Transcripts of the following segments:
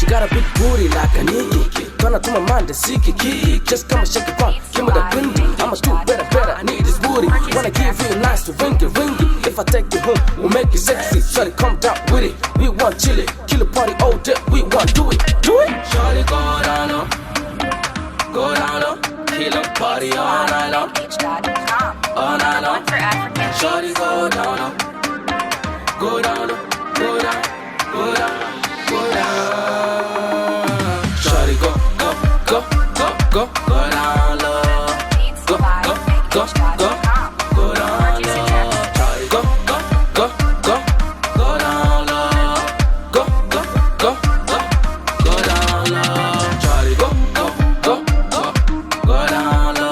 got a big booty like a nigga. Gonna to my mind, the secret key. Just come and shake it on, give me the windy. I'ma do better, I need this booty. Wanna give you nice to ring it. If I take you home, we'll make it sexy. Shorty, come down with it. We want chill it, kill a party all day. We want do it. Shorty, go down low, kill a party all night long. All night long. Shorty, go down low, go down. Shorty, go down low, go down low. Shorty, go down low, go down low. Shorty, go down low, go down low.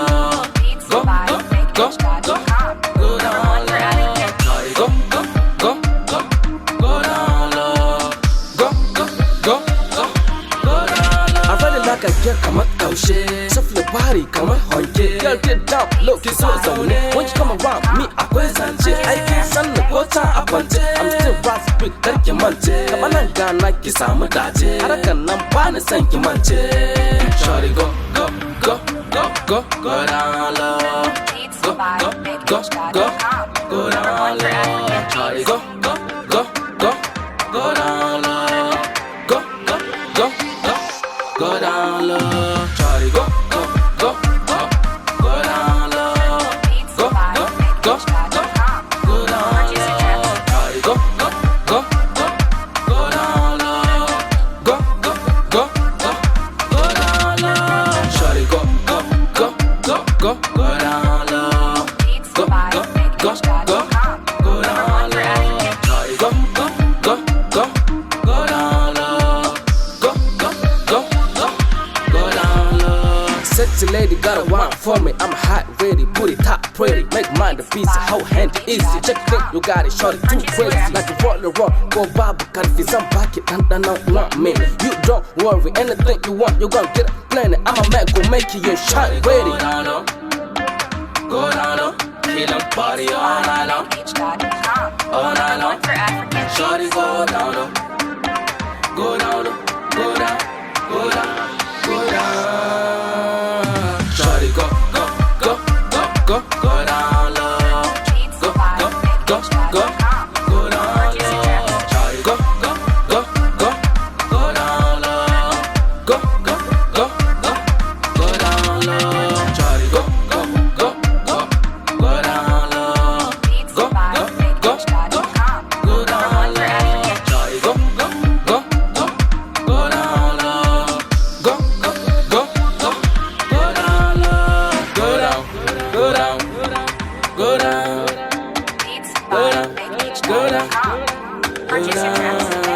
I get kamar kaushe, shuffle your body kamar honke. Girl get down, look it's so zone. When you come around me, akwai zance. Aikin sanna ko ta a kwance. I'm still raspy, kar ki mance. Kamar nan gana ki samu dace. Harakan nan bani san ki mance. Shorty go down low. Go down low. Shorty go down low. Go down low, shawty, go down low, go down low, shawty, go down low, go down low, shawty, go down low, go down low, sexy lady got a wine for me. I'm hot, ready, booty top pretty. Make mine the piece, how handy easy. Check it, you got it, shorty too crazy. Like a roll, go bob, got if it's some pocket, and want me. You don't worry, anything you want, you gon' get it plenty. I'm a man, go make you your shot ready. Go down low, kill a party all night long. All night long. Shorty go down low, go down low, go down. Shorty go down low, go down low. Shorty go down low, go down low. Shorty go down low, go down low. Shorty go down low, go down. Purchase your tracks today.